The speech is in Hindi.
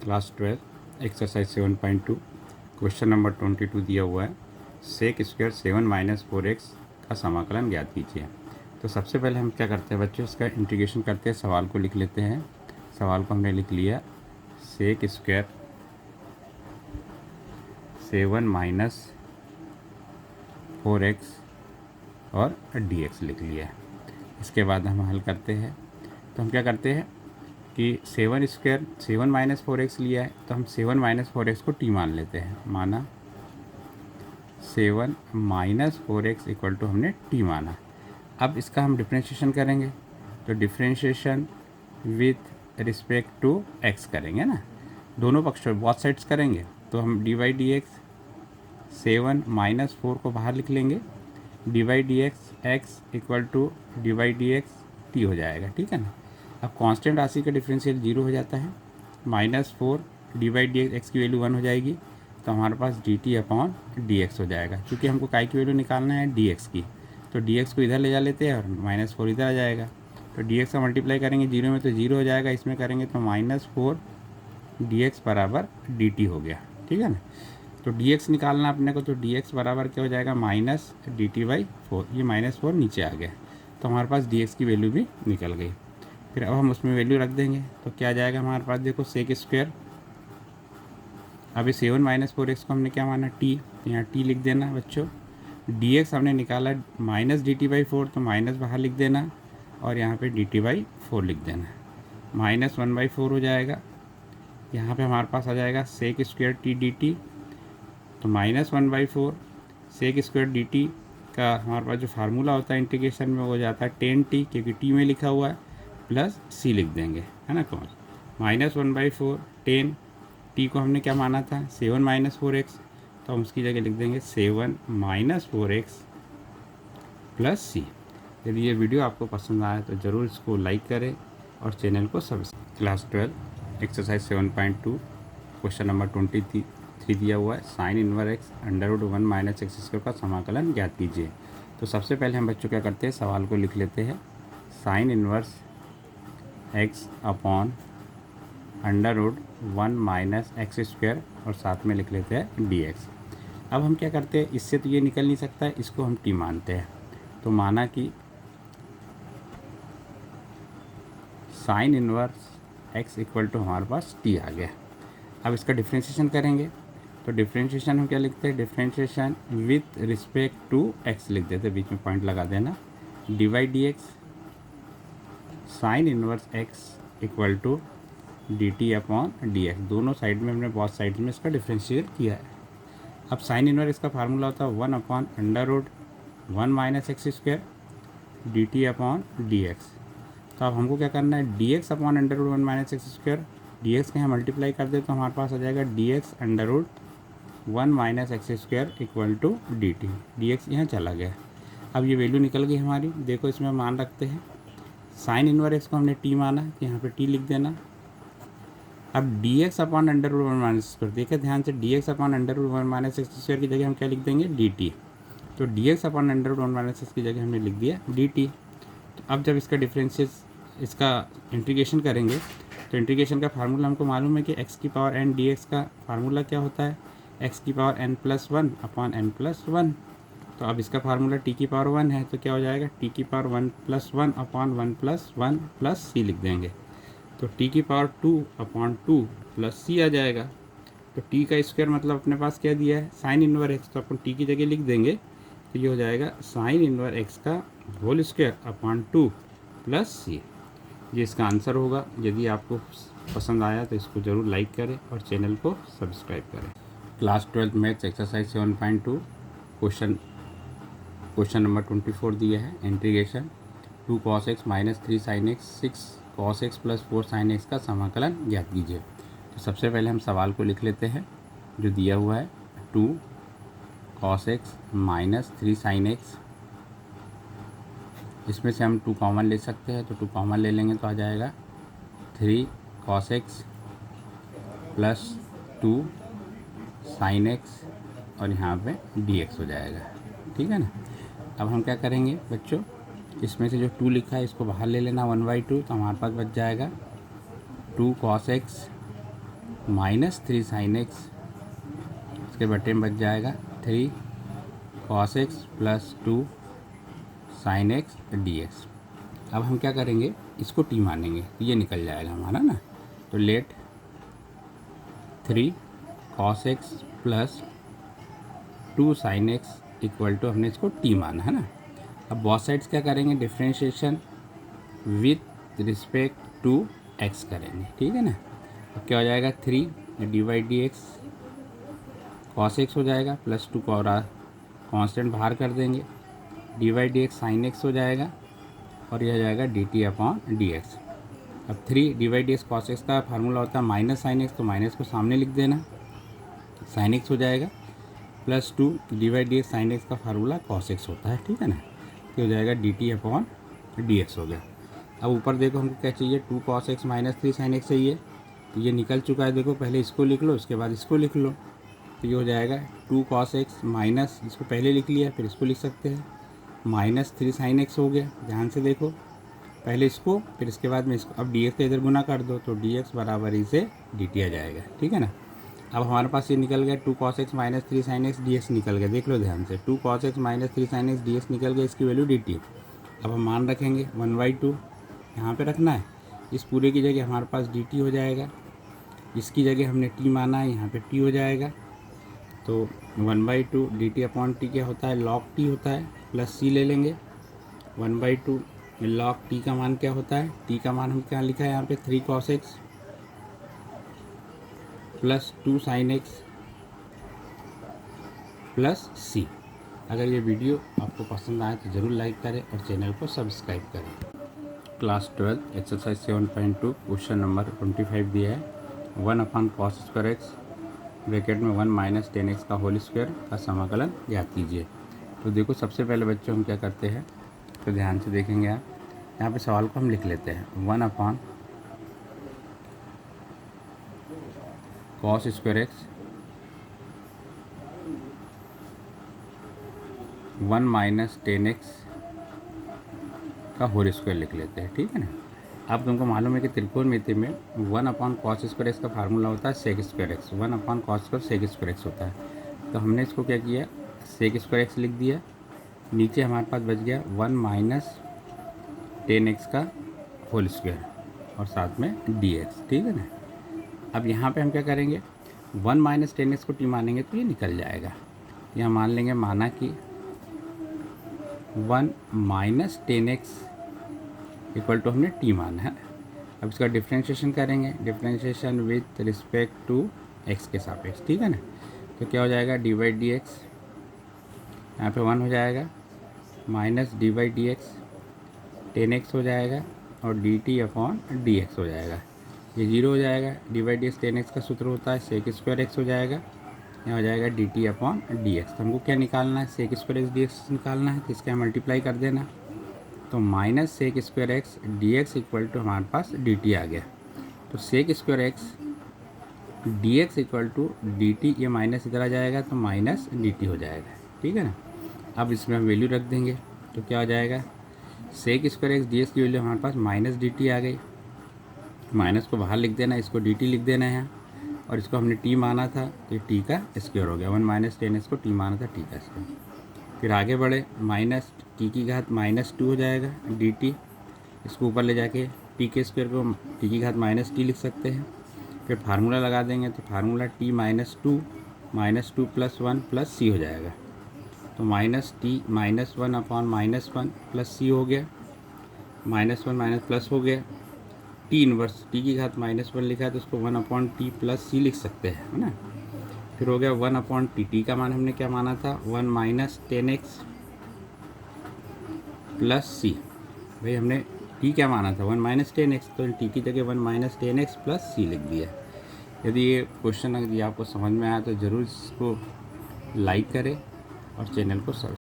क्लास 12 एक्सरसाइज 7.2 क्वेश्चन नंबर 22 दिया हुआ है। सेक स्क्वायर 7 माइनस 4x का समाकलन ज्ञात कीजिए। तो सबसे पहले हम क्या करते हैं बच्चों, इसका इंटीग्रेशन करते हैं, सवाल को लिख लेते हैं। सवाल को हमने लिख लिया, सेक स्क्वायर 7 माइनस 4x और dx लिख लिया। इसके बाद हम हल करते हैं। तो हम क्या करते हैं कि 7 स्क्वायर 7 माइनस 4x लिया है, तो हम 7 माइनस 4x को t मान लेते हैं। माना 7 माइनस 4x इक्वल टू हमने t माना। अब इसका हम डिफ्रेंशिएशन करेंगे, तो differentiation with respect to x करेंगे ना, दोनों पक्षों बोथ साइड्स करेंगे। तो हम d by D x 7 minus 4 को बाहर लिख लेंगे, d by D x equal to d by D x t हो जाएगा, ठीक है ना। अब कांस्टेंट राशि का डिफरेंशियल 0 हो जाता है। -4 डी बाई डी एक्स की वैल्यू 1 हो जाएगी, तो हमारे पास D T upon D X हो जाएगा। क्योंकि हमको काय की वैल्यू निकालना है डी एक्स की, तो डी एक्स को इधर ले जा लेते हैं और -4 इधर आ जाएगा। तो डी एक्स का मल्टीप्लाई करेंगे 0 में तो 0 हो जाएगा, इसमें करेंगे तो -4 डी एक्स बराबर डी टी हो गया, ठीक है ना। तो डी एक्स निकालना अपने को, तो डी एक्स बराबर क्या हो जाएगा, माइनस डी टी बाई 4। ये -4 नीचे आ गया, तो हमारे पास डी एक्स की वैल्यू भी निकल गई। फिर अब हम उसमें वैल्यू रख देंगे, तो क्या आ जाएगा हमारे पास, देखो सेक स्क्वायर, अभी 7 माइनस 4x को हमने क्या माना t, तो यहाँ t लिख देना बच्चों। dx हमने निकाला माइनस डी टी बाई 4, तो माइनस बाहर लिख देना और यहाँ पे डी टी बाई 4 लिख देना। -1/4 हो जाएगा, यहाँ पे हमारे पास आ जाएगा sec square t d t, तो -1/4 सेक स्क्वायर डी टी का हमारे पास जो फार्मूला होता है इंटीग्रेशन में, वो हो जाता है 10t, क्योंकि t में लिखा हुआ है, प्लस c लिख देंगे, है ना। कौन -1/4 10 t को हमने क्या माना था 7 माइनस 4x, तो हम उसकी जगह लिख देंगे 7 माइनस 4x प्लस c। यदि ये वीडियो आपको पसंद आए तो ज़रूर इसको लाइक करें और चैनल को subscribe. Class 12 exercise 7.2 question number 23 दिया हुआ है, sine inverse X √1 minus x square का समाकलन ज्ञात कीजिए। तो सबसे पहले हम बच्चों क्या करते हैं, सवाल को लिख लेते हैं, sign inverse x upon √1 minus x square और साथ में लिख लेते हैं डी एक्स। अब हम क्या करते हैं, इससे तो ये निकल नहीं सकता है, इसको हम टी मानते हैं। तो माना कि sine inverse x equal to हमारे पास टी आ गया। अब इसका डिफ्रेंशिएशन करेंगे, तो डिफ्रेंशिएशन हम क्या लिखते हैं, differentiation with respect to x लिख देते हैं, बीच में पॉइंट लगा देना, d by D x sine inverse x equal to d T upon D x. दोनों साइड में हमने बहुत साइड में इसका डिफ्रेंशिएट किया है। अब साइन इनवर्स इसका फार्मूला होता है 1 upon √1 minus x square D T upon D x. तो अब हमको क्या करना है, D x upon √1 minus x square, D x के यहाँ मल्टीप्लाई कर दे तो हमारे पास आ जाएगा d x √1 minus x square equal to d t. D x यहाँ चला गया। अब ये वैल्यू निकल गई हमारी, देखो इसमें मान रखते हैं, साइन इनवर्स एक्स को हमने टी माना, कि यहाँ पे टी लिख देना। अब D x upon √1 minus square, देखिए ध्यान से, D x upon √1 minus x square की जगह हम क्या लिख देंगे, डी टी। तो D x upon √1 minus x की जगह हमने लिख दिया डी टी। तो अब जब इसका डिफरेंशियस इसका इंटीग्रेशन करेंगे, तो इंटीग्रेशन का फार्मूला हमको मालूम है कि एक्स की पावर एन डी एक्स का फार्मूला क्या होता है, एक्स की पावर n+1 अपॉन n+1। तो अब इसका फार्मूला टी की पावर 1 है, तो क्या हो जाएगा, टी की पावर 1+1 अपॉन 1+1 प्लस सी लिख देंगे। तो टी की पावर 2 अपॉन 2 प्लस सी आ जाएगा। तो टी का स्क्वायर मतलब अपने पास क्या दिया है, साइन इनवर एक्स, तो अपन टी की जगह लिख देंगे, तो ये हो जाएगा साइन इनवर एक्स का होल स्क्वायर अपॉन 2 प्लस सी। ये इसका आंसर होगा। यदि आपको पसंद आया तो इसको ज़रूर लाइक करें और चैनल को सब्सक्राइब करें। Class 12 maths exercise 7.2 question number 24 दिया है, integration 2 cos x minus 3 sin x 6 cos x plus 4 sin x का समाकलन ज्ञात कीजिए। तो सबसे पहले हम सवाल को लिख लेते हैं, जो दिया हुआ है 2 cos x minus 3 sin x, इसमें से हम 2 कॉमन ले सकते हैं, तो 2 कॉमन ले लेंगे तो आ जाएगा 3 cos x plus 2 sin x और यहाँ पे dx हो जाएगा, ठीक है ना। अब हम क्या करेंगे बच्चों, इसमें से जो 2 लिखा है इसको बाहर ले लेना 1/2, तो हमारे पास बच जाएगा 2 cos x -3 sin x, इसके बटे में बच जाएगा 3 cos x plus 2 sin x dx। अब हम क्या करेंगे, इसको t मानेंगे तो ये निकल जाएगा हमारा ना। तो let 3 cos x plus 2 sin x equal to, हमने इसको t माना है ना। अब बोथ साइड्स क्या करेंगे, differentiation with respect to x करेंगे, ठीक है ना। अब क्या हो जाएगा, 3 dy/dx cos x हो जाएगा प्लस 2 कांस्टेंट बाहर कर देंगे, dy/dx sin x हो जाएगा और यह हो जाएगा dt/dx। अब 3 dy/dx cos x का फार्मूला होता है माइनस sin x, तो माइनस को सामने लिख देना, sin x हो जाएगा प्लस 2 dy/dx sin x का फार्मूला cos x होता है, ठीक है ना। तो हो जाएगा dt/dx हो गया। अब ऊपर देखो हमको क्या चाहिए, 2 cos x minus 3 sin x चाहिए, तो ये निकल चुका है। देखो पहले इसको लिख लो, उसके बाद इसको लिख लो, तो ये हो जाएगा 2 cos x माइनस, इसको पहले लिख लिया फिर इसको लिख सकते हैं, माइनस 3 sin x हो गया। ध्यान से देखो, पहले इसको फिर इसके बाद में इसको, अब dx का इधर गुना कर दो तो dx बराबर ही से dt आ जाएगा, ठीक है ना। अब हमारे पास ये निकल गया 2 cos x minus 3 sin x dx निकल गया। देख लो ध्यान से, 2 cos x minus 3 sin x dx निकल गया, इसकी वैल्यू dt। अब हम मान रखेंगे 1/2 यहाँ पे रखना है, इस पूरे की जगह हमारे पास dt हो जाएगा, इसकी जगह हमने t माना है, यहाँ पे t हो जाएगा। तो 1/2 dt/t क्या होता है, log t होता है, प्लस c ले लेंगे। 1/2 log t का मान क्या होता है, t का मान हम क्या लिखा है यहाँ पे, 3 cos x plus 2 sin x plus c। अगर ये वीडियो आपको पसंद आए तो ज़रूर लाइक करें और चैनल को सब्सक्राइब करें। क्लास 12 एक्सरसाइज 7.2 क्वेश्चन नंबर 25 दिया है, 1/cos² x ब्रैकेट में 1 माइनस 10x का होल स्क्वायर का समाकलन ज्ञात कीजिए। तो देखो सबसे पहले बच्चों हम क्या करते हैं, तो ध्यान से देखेंगे आप, यहाँ पे सवाल को हम लिख लेते हैं 1/cos² x 1 माइनस 10x का होल स्क्वायर लिख लेते हैं, ठीक है ना। अब तुमको मालूम है कि त्रिकोणमिति में 1/cos² x का फार्मूला होता है sec² x, 1/cos² sec² x होता है। तो हमने इसको क्या किया, sec² x लिख दिया, नीचे हमारे पास बच गया 1 माइनस 10x का होल स्क्वायर और साथ में dx, ठीक है ना। अब यहाँ पे हम क्या करेंगे, 1 माइनस 10x को t मानेंगे तो ये निकल जाएगा। यहाँ मान लेंगे, माना कि 1 माइनस 10x इक्वल टू हमने t माना है। अब इसका डिफ्रेंशिएशन करेंगे, differentiation with respect to x के सापेक्ष, ठीक है ना। तो क्या हो जाएगा, dy/dx यहाँ पे 1 हो जाएगा, माइनस dy/dx 10x हो जाएगा और dt/dx हो जाएगा, ये 0 हो जाएगा। dy/dx 10x का सूत्र होता है sec² x हो जाएगा, यहाँ हो जाएगा dt/dx। तो हमको क्या निकालना है, sec² x dx निकालना है, तो इसका मल्टीप्लाई कर देना, तो minus sec² x dx equal to हमारे पास dt आ गया। तो sec² x dx equal to dt, ये माइनस इधर आ जाएगा तो माइनस dt हो जाएगा, ठीक है ना। अब इसमें हम वैल्यू रख देंगे तो क्या हो जाएगा, sec² x dx की वैल्यू हमारे पास माइनस dt आ गई, माइनस को बाहर लिख देना, इसको dt लिख देना है, और इसको हमने t माना था तो t का स्क्वायर हो गया, 1 माइनस 10x को t माना था, t का स्क्वायर। फिर आगे बढ़े, माइनस t की घात -2 हो जाएगा dt, इसको ऊपर ले जाके t के स्क्वायर को t की घात -t लिख सकते हैं। फिर फार्मूला लगा देंगे तो formula t -2 plus 1 plus c हो जाएगा, तो माइनस t -1/-1 प्लस c हो गया, -1 माइनस प्लस हो गया, t इनवर्स t की घात -1 लिखा है तो उसको 1/t प्लस c लिख सकते हैं, है ना। फिर हो गया 1/t, t का मान हमने क्या माना था, 1 माइनस 10x प्लस c। भाई हमने t क्या माना था, 1 माइनस 10x, तो t की जगह 1 माइनस 10x प्लस c लिख दिया। यदि ये क्वेश्चन यदि आपको समझ में आया तो ज़रूर इसको लाइक करें और चैनल को सब्सक्राइब